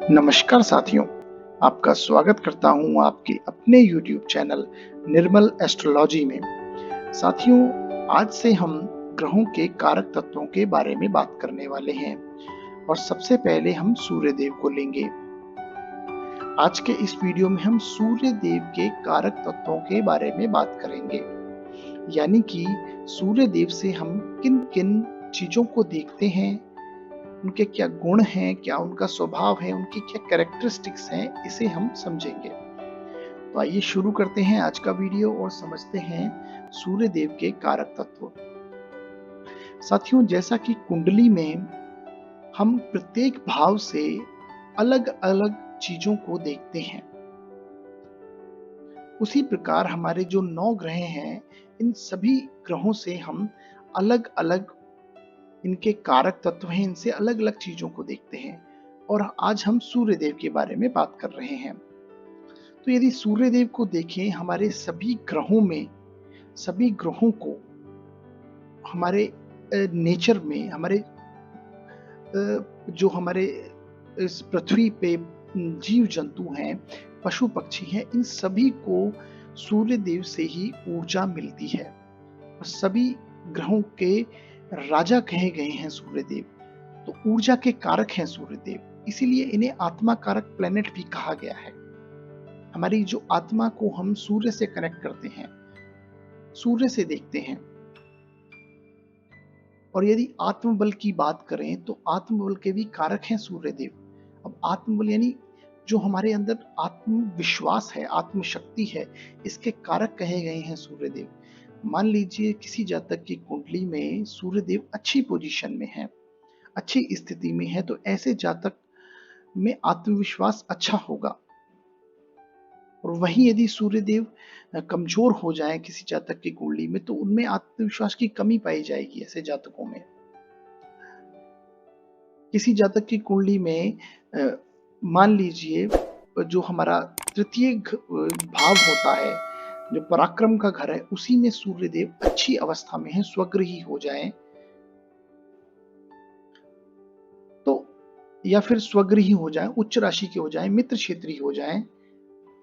नमस्कार साथियों, आपका स्वागत करता हूं आपके अपने YouTube चैनल निर्मल एस्ट्रोलॉजी में। साथियों, आज से हम ग्रहों के कारक तत्वों के बारे में बात करने वाले हैं और सबसे पहले हम सूर्य देव को लेंगे। आज के इस वीडियो में हम सूर्य देव के कारक तत्वों के बारे में बात करेंगे, यानी कि सूर्य देव से हम किन-किन चीजों को देखते हैं, उनके क्या गुण हैं, क्या उनका स्वभाव है, उनकी क्या कैरेक्टरिस्टिक्स हैं, इसे हम समझेंगे। तो आइए शुरू करते हैं आज का वीडियो और समझते हैं सूर्य देव के कारक तत्व। साथियों, जैसा कि कुंडली में हम प्रत्येक भाव से अलग-अलग चीजों को देखते हैं, उसी प्रकार हमारे जो 9 ग्रह हैं, इन सभी ग्रहों से हम अलग-अलग इनके कारक तत्व हैं, इनसे अलग-अलग चीजों को देखते हैं और आज हम सूर्य देव के बारे में बात कर रहे हैं। तो यदि सूर्य देव को देखें, हमारे सभी ग्रहों को हमारे नेचर में जो हमारे इस पृथ्वी पे जीव जंतु हैं, पशु पक्षी हैं, इन सभी को सूर्य देव से ही ऊर्जा मिलती है और सभी ग्रहों के राजा कहे गए हैं सूर्य देव। तो ऊर्जा के कारक हैं सूर्य देव, इसीलिए इन्हें आत्मा कारक प्लेनेट भी कहा गया है। हमारी जो आत्मा को हम सूर्य से कनेक्ट करते हैं, सूर्य से देखते हैं। और यदि आत्मबल की बात करें तो आत्मबल के भी कारक हैं सूर्य देव। अब आत्मबल यानी जो हमारे अंदर आत्मविश्वास है, आत्मशक्ति है, इसके कारक कहे गए हैं सूर्य देव। मान लीजिए किसी जातक की कुंडली में सूर्य देव अच्छी पोजीशन में है, अच्छी स्थिति में है, तो ऐसे जातक में आत्मविश्वास अच्छा होगा। और वहीं यदि सूर्य देव कमजोर हो जाए किसी जातक की कुंडली में, तो उनमें आत्मविश्वास की कमी पाई जाएगी। ऐसे जातकों में किसी जातक की कुंडली में मान लीजिए जो हमारा तृतीय भाव होता है, जो पराक्रम का घर है, उसी में सूर्य देव अच्छी अवस्था में है, स्वगृही हो जाए तो, या फिर स्वगृही हो जाए, उच्च राशि के हो जाए, मित्र क्षेत्रीय हो जाए,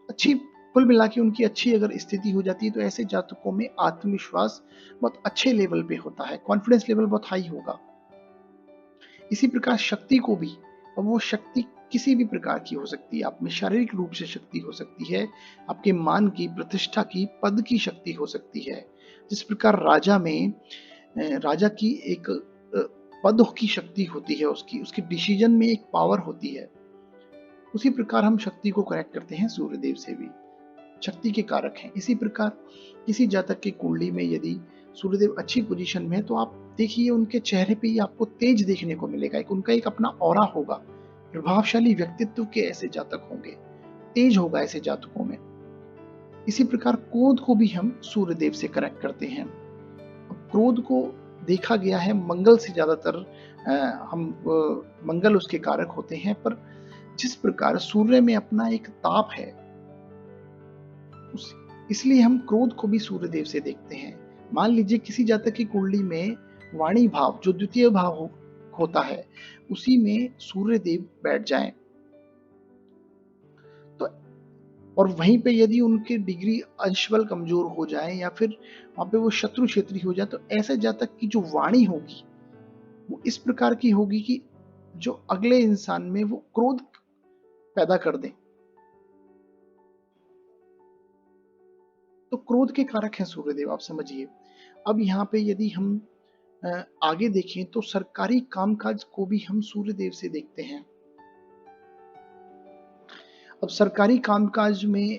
अच्छी कुल मिला के उनकी अच्छी अगर स्थिति हो जाती है, तो ऐसे जातकों में आत्मविश्वास बहुत अच्छे लेवल पे होता है, कॉन्फिडेंस लेवल बहुत हाई होगा। इसी प्रकार शक्ति को भी, अब वो शक्ति किसी भी प्रकार की हो सकती है, आप में शारीरिक रूप से शक्ति हो सकती है, आपके मान की, प्रतिष्ठा की, पद की शक्ति हो सकती है। जिस प्रकार राजा की एक पद की शक्ति होती है, उसकी डिसीजन में एक पावर होती है, उसी प्रकार हम शक्ति को कनेक्ट करते हैं सूर्यदेव से भी, शक्ति के कारक हैं। इसी प्रकार किसी जातक की कुंडली में यदि सूर्यदेव अच्छी पोजीशन में है, तो आप देखिए उनके चेहरे पे ही आपको तेज देखने को मिलेगा, उनका एक अपना ऑरा होगा, प्रभावशाली व्यक्तित्व के ऐसे जातक होंगे, तेज होगा ऐसे जातकों में। इसी प्रकार क्रोध को भी हम सूर्यदेव से कनेक्ट करते हैं। क्रोध को देखा गया है मंगल से ज्यादातर, मंगल उसके कारक होते हैं, पर जिस प्रकार सूर्य में अपना एक ताप है, इसलिए हम क्रोध को भी सूर्यदेव से देखते हैं। मान लीजिए किसी जातक की कुंडली में वाणी भाव, जो द्वितीय भाव होता है, उसी में सूर्यदेव बैठ जाएं, तो और वहीं पे यदि उनके डिग्री अंशबल कमजोर हो जाए या फिर वहां पे वो शत्रु क्षेत्री हो जाए, तो ऐसे जातक की जो वाणी होगी वो इस प्रकार की होगी कि जो अगले इंसान में वो क्रोध पैदा कर दे। तो क्रोध के कारक हैं सूर्यदेव, आप समझिए। अब यहाँ पे यदि हम आगे देखें तो सरकारी कामकाज को भी हम सूर्यदेव से देखते हैं। अब सरकारी कामकाज में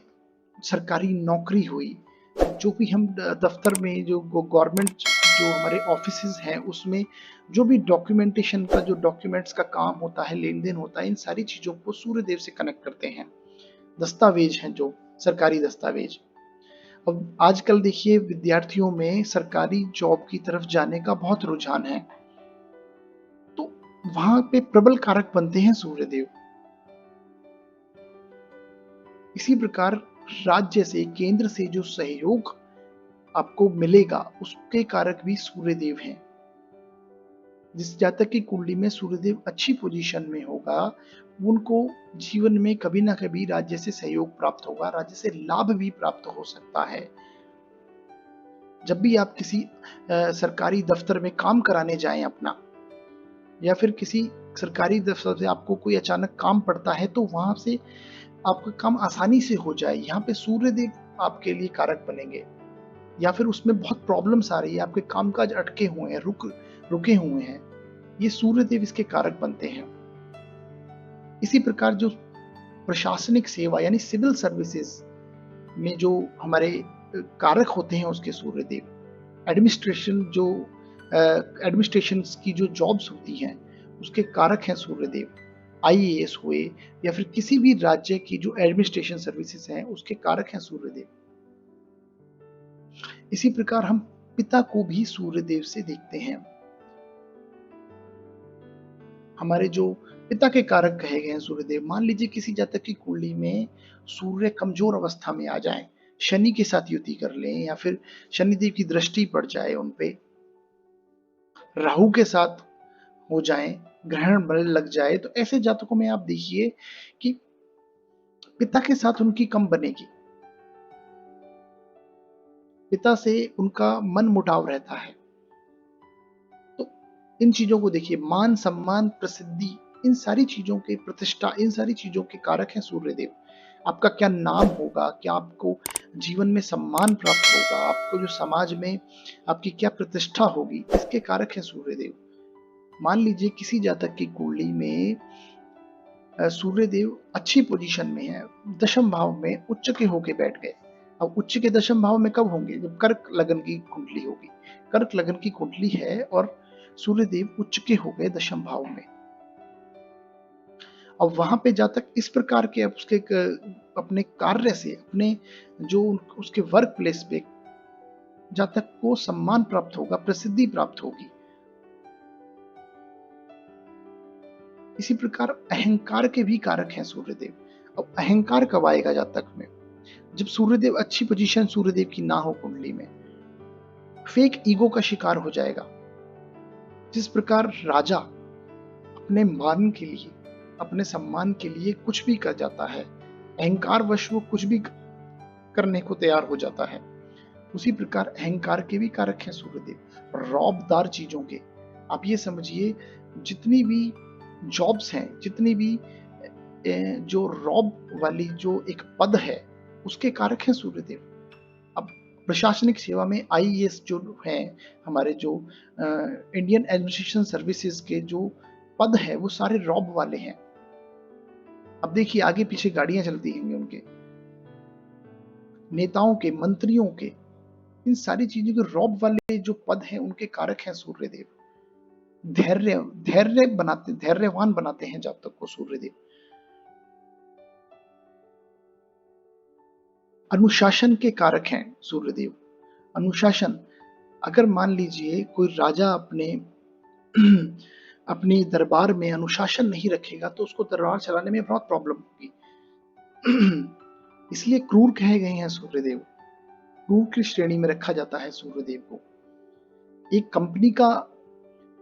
सरकारी नौकरी हुई, जो भी हम दफ्तर में, जो गवर्नमेंट जो हमारे ऑफिसेज हैं, उसमें जो भी डॉक्यूमेंटेशन का, जो डॉक्यूमेंट्स का काम होता है, लेन देन होता है, इन सारी चीजों को सूर्यदेव से कनेक्ट करते हैं। दस्तावेज हैं जो सरकारी दस्तावेज। अब आजकल देखिए विद्यार्थियों में सरकारी जॉब की तरफ जाने का बहुत रुझान है, तो वहां पे प्रबल कारक बनते हैं सूर्यदेव। इसी प्रकार राज्य से, केंद्र से जो सहयोग आपको मिलेगा, उसके कारक भी सूर्यदेव हैं। जिस जातक की कुंडली में सूर्यदेव अच्छी पोजीशन में होगा, उनको जीवन में कभी ना कभी राज्य से सहयोग प्राप्त होगा, राज्य से लाभ भी प्राप्त हो सकता है। जब भी आप किसी सरकारी दफ्तर में काम कराने जाएं अपना, या फिर किसी सरकारी दफ्तर से आपको कोई अचानक काम पड़ता है, तो वहां से आपका काम आसानी से हो जाए, यहाँ पे सूर्यदेव आपके लिए कारक बनेंगे। या फिर उसमें बहुत प्रॉब्लम्स आ रही है, आपके कामकाज अटके हुए हैं, रुके हुए हैं, ये सूर्यदेव इसके कारक बनते हैं। इसी प्रकार जो प्रशासनिक सेवा यानी सिविल सर्विसेज में जो हमारे कारक होते हैं उसके सूर्यदेव, एडमिनिस्ट्रेशन की जो जॉब्स होती हैं उसके कारक हैं सूर्यदेव। आईएएस हुए या फिर किसी भी राज्य की जो एडमिनिस्ट्रेशन सर्विसेज हैं उसके कारक हैं सूर्यदेव। इसी प्रकार हम पिता को भी सूर्यदेव से देखते हैं। हमारे जो पिता के कारक कहे गए हैं सूर्यदेव, मान लीजिए किसी जातक की कुंडली में सूर्य कमजोर अवस्था में आ जाए, शनि के साथ युति कर लें, या फिर शनिदेव की दृष्टि पड़ जाए उन पे, राहु के साथ हो जाए, ग्रहण बल लग जाए, तो ऐसे जातकों में आप देखिए कि पिता के साथ उनकी कम बनेगी, पिता से उनका मन मुटाव रहता है। तो इन चीजों को देखिए, मान सम्मान प्रसिद्धि, इन सारी चीजों के प्रतिष्ठा, इन सारी चीजों के कारक हैं सूर्यदेव। आपका क्या नाम होगा, क्या आपको जीवन में सम्मान प्राप्त होगा, आपको जो समाज में आपकी क्या प्रतिष्ठा होगी, इसके कारक है सूर्यदेव। मान लीजिए किसी जातक की कुंडली में सूर्यदेव अच्छी पोजीशन में है, दशम भाव में उच्च के होके बैठ गए। अब उच्च के दशम भाव में कब होंगे? जब कर्क लगन की कुंडली होगी। कर्क लगन की कुंडली है और सूर्यदेव उच्च के हो गए दशम भाव में। अब वहां पे जातक इस प्रकार के उसके अपने कार्य से, अपने जो उसके वर्क प्लेस पे जातक को सम्मान प्राप्त होगा, प्रसिद्धि प्राप्त होगी। इसी प्रकार अहंकार के भी कारक हैं सूर्यदेव। अब अहंकार कब आएगा जातक में? जब सूर्यदेव अच्छी पोजीशन सूर्यदेव की ना हो कुंडली में, फेक ईगो का शिकार हो जाएगा। जिस प्रकार राजा अपने मान के लिए, अपने सम्मान के लिए कुछ भी कर जाता है, अहंकार वश वो कुछ भी करने को तैयार हो जाता है, उसी प्रकार अहंकार के भी कारक हैं सूर्यदेव। रौबदार चीजों के, आप ये समझिए, जितनी भी जॉब्स हैं, जितनी भी जो रॉब वाली जो एक पद है, उसके कारक हैं सूर्यदेव। अब प्रशासनिक सेवा में आईएएस जो है, हमारे जो इंडियन एडमिनिस्ट्रेशन सर्विसेज के जो पद है, वो सारे रॉब वाले हैं। अब देखिए आगे पीछे गाड़ियां चलती होंगी उनके, नेताओं के, मंत्रियों के, इन सारी चीजों के रॉब वाले जो पद हैं उनके कारक हैं सूर्यदेव। धैर्यवान बनाते हैं जातक को सूर्यदेव। अनुशासन के कारक हैं सूर्यदेव। अनुशासन, अगर मान लीजिए कोई राजा अपने अपनी दरबार में अनुशासन नहीं रखेगा तो उसको दरबार चलाने में बहुत प्रॉब्लम होगी। इसलिए क्रूर कहे गए हैं सूर्यदेव। क्रूर की श्रेणी में रखा जाता है सूर्यदेव को। एक कंपनी का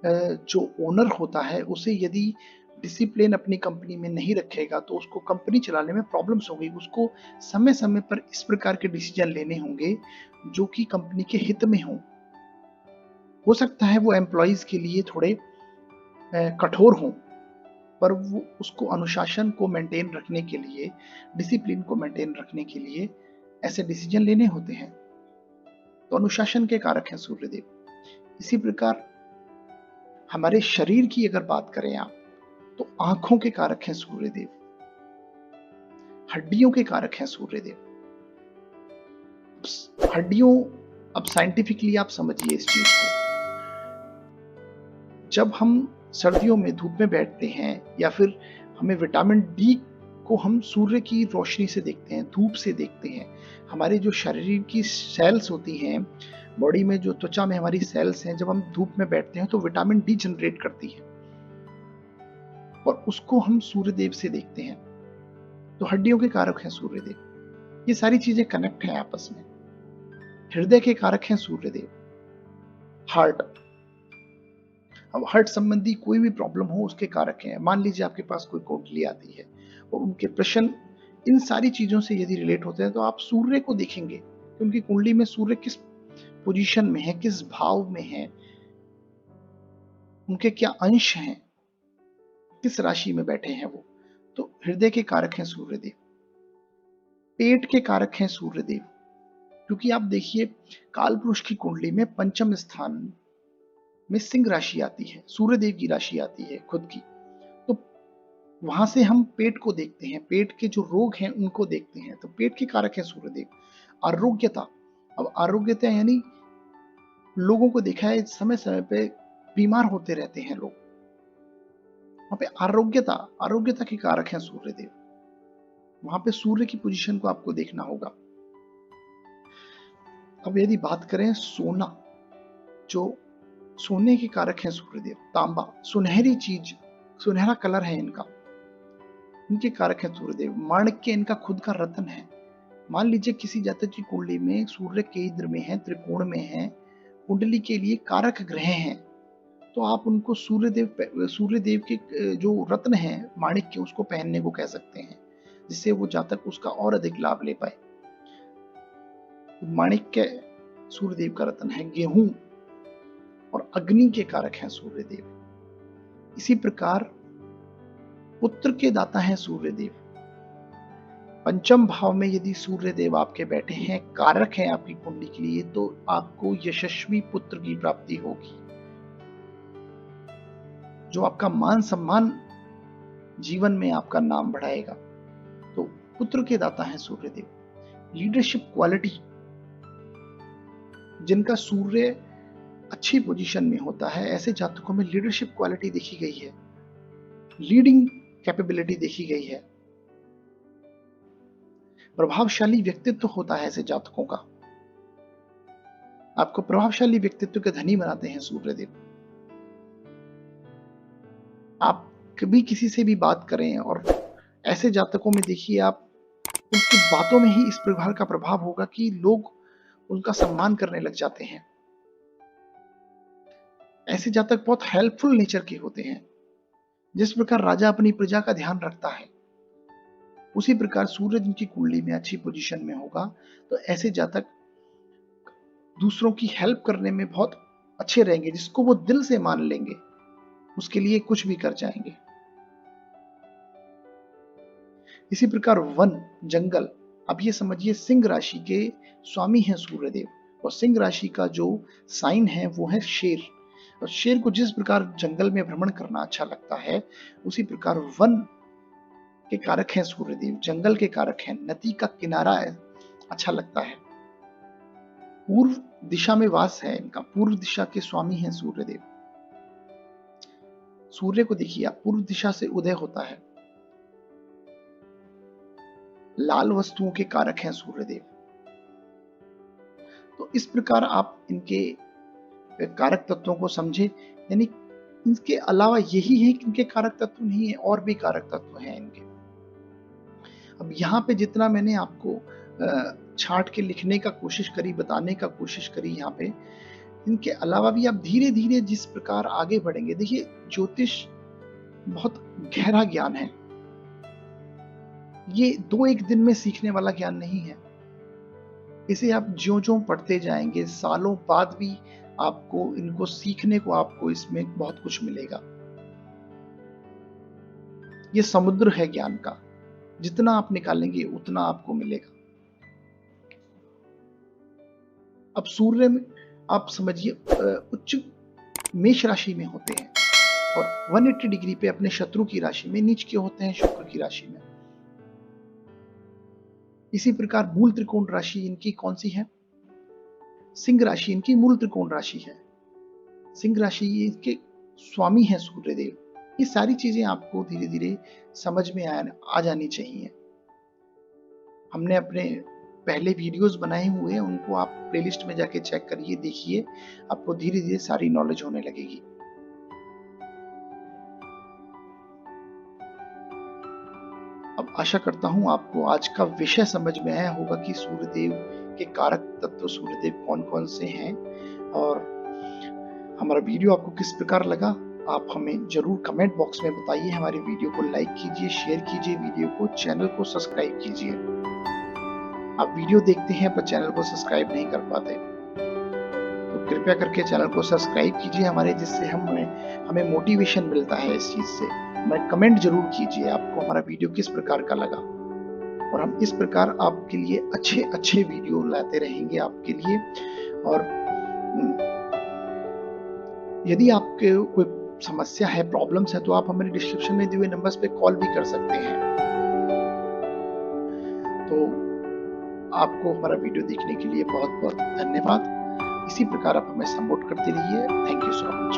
जो ओनर होता है, उसे यदि डिसिप्लिन अपनी कंपनी में नहीं रखेगा तो उसको कंपनी चलाने में प्रॉब्लम्स होगी। उसको समय समय पर इस प्रकार के डिसीजन लेने होंगे जो कि कंपनी के हित में हो सकता है वो एम्प्लॉइज के लिए थोड़े कठोर हों, पर वो उसको अनुशासन को मेंटेन रखने के लिए, डिसिप्लिन को मेंटेन रखने के लिए ऐसे डिसीजन लेने होते हैं। तो अनुशासन के कारक हैं सूर्यदेव। इसी प्रकार हमारे शरीर की अगर बात करें आप, तो आंखों के कारक हैं सूर्यदेव, हड्डियों के कारक हैं सूर्यदेव। हड्डियों, अब साइंटिफिकली आप समझिए इस चीज को। जब हम सर्दियों में धूप में बैठते हैं या फिर हमें विटामिन डी को हम सूर्य की रोशनी से देखते हैं, धूप से देखते हैं, हमारे जो शरीर की सेल्स होती हैं, बॉडी में जो त्वचा में हमारी सेल्स हैं, जब हम धूप में बैठते हैं तो विटामिन डी जनरेट करती है और उसको हम सूर्यदेव से देखते हैं। तो हड्डियों के कारक हैं सूर्यदेव। ये सारी चीजें कनेक्ट हैं आपस में। हृदय के कारक हैं सूर्यदेव, हार्ट। अब हार्ट संबंधी कोई भी प्रॉब्लम हो उसके कारक हैं। मान लीजिए आपके पास कोई कुंडली आती है और उनके प्रश्न इन सारी चीजों से यदि रिलेट होते हैं तो आप सूर्य को देखेंगे कि उनकी कुंडली में सूर्य किस पोजीशन में है, किस भाव में है, उनके क्या अंश हैं, किस राशि में बैठे हैं वो। तो हृदय के कारक हैं सूर्यदेव, पेट के कारक हैं सूर्यदेव, क्योंकि आप देखिए काल पुरुष की कुंडली में पंचम स्थान में सिंह राशि आती है, सूर्यदेव की राशि आती है खुद की। तो वहां से हम पेट को देखते हैं, पेट के जो रोग हैं उनको देखते हैं, तो पेट के कारक है सूर्यदेव। आरोग्यता, अब आरोग्यता यानी लोगों को देखा है समय समय पे बीमार होते रहते हैं लोग, वहां पे आरोग्यता, आरोग्यता के कारक हैं सूर्यदेव। वहां पे सूर्य की पोजीशन को आपको देखना होगा। अब यदि बात करें सोना, जो सोने के कारक हैं सूर्यदेव, तांबा, सुनहरी चीज, सुनहरा कलर है इनका, इनके कारक है सूर्यदेव। माणिक्य इनका खुद का रत्न है। मान लीजिए किसी जातक की कुंडली में सूर्य केंद्र में है, त्रिकोण में है, कुंडली के लिए कारक ग्रह हैं, तो आप उनको सूर्यदेव के जो रत्न है माणिक्य, उसको पहनने को कह सकते हैं, जिससे वो जातक उसका और अधिक लाभ ले पाए। माणिक्य सूर्यदेव का रत्न है। गेहूं और अग्नि के कारक हैं सूर्यदेव। इसी प्रकार पुत्र के दाता हैं सूर्यदेव। पंचम भाव में यदि सूर्यदेव आपके बैठे हैं, कारक हैं आपकी कुंडली के लिए, तो आपको यशस्वी पुत्र की प्राप्ति होगी, जो आपका मान सम्मान जीवन में आपका नाम बढ़ाएगा। तो पुत्र के दाता हैं सूर्यदेव। लीडरशिप क्वालिटी, जिनका सूर्य अच्छी पोजीशन में होता है, ऐसे जातकों में लीडरशिप क्वालिटी देखी गई है, लीडिंग कैपेबिलिटी देखी गई है, प्रभावशाली व्यक्तित्व होता है ऐसे जातकों का। आपको प्रभावशाली व्यक्तित्व के धनी बनाते हैं सूर्यदेव। आप कभी किसी से भी बात करें और ऐसे जातकों में देखिए आप, उनकी बातों में ही इस प्रकार का प्रभाव होगा कि लोग उनका सम्मान करने लग जाते हैं। ऐसे जातक बहुत हेल्पफुल नेचर के होते हैं। जिस प्रकार राजा अपनी प्रजा का ध्यान रखता है, उसी प्रकार सूर्य जिनकी कुंडली में अच्छी पोजीशन में होगा, तो ऐसे जातक दूसरों की हेल्प करने में बहुत अच्छे रहेंगे, जिसको वो दिल से मान लेंगे, उसके लिए कुछ भी कर जाएंगे। इसी प्रकार वन, जंगल, अब ये समझिए सिंह राशि के स्वामी हैं सूर्यदेव, और सिंह राशि का जो साइन है वो है शेर। और शेर को जिस प्रकार जंगल में भ्रमण करना अच्छा लगता है, उसी प्रकार वन के कारक हैं सूर्यदेव, जंगल के कारक हैं, नदी का किनारा है, अच्छा लगता है। पूर्व दिशा में वास है इनका, पूर्व दिशा के स्वामी हैं सूर्यदेव। सूर्य को देखिए आप, पूर्व दिशा से उदय होता है। लाल वस्तुओं के कारक हैं सूर्यदेव। तो इस प्रकार आप इनके कारक तत्वों को समझे, यानी इनके अलावा यही है कि इनके कारक तत्व नहीं है, और भी कारक तत्व हैं इनके। अब यहाँ पे जितना मैंने आपको छांट के लिखने का कोशिश करी, बताने का कोशिश करी यहाँ पे, इनके अलावा भी आप धीरे धीरे जिस प्रकार आगे बढ़ेंगे, देखिए ज्योतिष बहुत गहरा ज्ञान है, ये 2-1 दिन में सीखने वाला ज्ञान नहीं है। इसे आप ज्यों-ज्यों पढ़ते जाएंगे, सालों बाद भी आपको इनको सीखने को, आपको इसमें बहुत कुछ मिलेगा। ये समुद्र है ज्ञान का, जितना आप निकालेंगे उतना आपको मिलेगा। अब सूर्य में आप समझिए उच्च मेष राशि में होते हैं और 180 डिग्री पे अपने शत्रु की राशि में नीच के होते हैं, शुक्र की राशि में। इसी प्रकार मूल त्रिकोण राशि इनकी कौन सी है? सिंह राशि इनकी मूल त्रिकोण राशि है। सिंह राशि इनके स्वामी है सूर्यदेव। ये सारी चीजें आपको धीरे धीरे समझ में आ जानी चाहिए। हमने अपने पहले वीडियोस बनाए हुए हैं, उनको आप प्लेलिस्ट में जाके चेक करिए, देखिए, आपको धीरे धीरे सारी नॉलेज होने लगेगी। अब आशा करता हूं आपको आज का विषय समझ में आया होगा कि सूर्यदेव के कारक तत्व सूर्यदेव कौन कौन से हैं, और हमारा वीडियो आपको किस प्रकार लगा, आप हमें जरूर कमेंट बॉक्स में बताइए। हमारी वीडियो को लाइक कीजिए, शेयर कीजिए वीडियो को, चैनल को सब्सक्राइब कीजिए। आप वीडियो देखते हैं पर चैनल को सब्सक्राइब नहीं कर पाते, तो कृपया करके चैनल को सब्सक्राइब कीजिए हमारे, जिससे हमें मोटिवेशन मिलता है इस चीज से। हमें कमेंट जरूर कीजिए आपको हमारा वीडियो किस प्रकार का लगा, और हम इस प्रकार आपके लिए अच्छे अच्छे वीडियो लाते रहेंगे आपके लिए। और यदि आपके कोई समस्या है, प्रॉब्लम्स है, तो आप हमारे डिस्क्रिप्शन में दिए हुए नंबर्स पे कॉल भी कर सकते हैं। तो आपको हमारा वीडियो देखने के लिए बहुत बहुत धन्यवाद। इसी प्रकार आप हमें सपोर्ट करते रहिए। Thank you so much.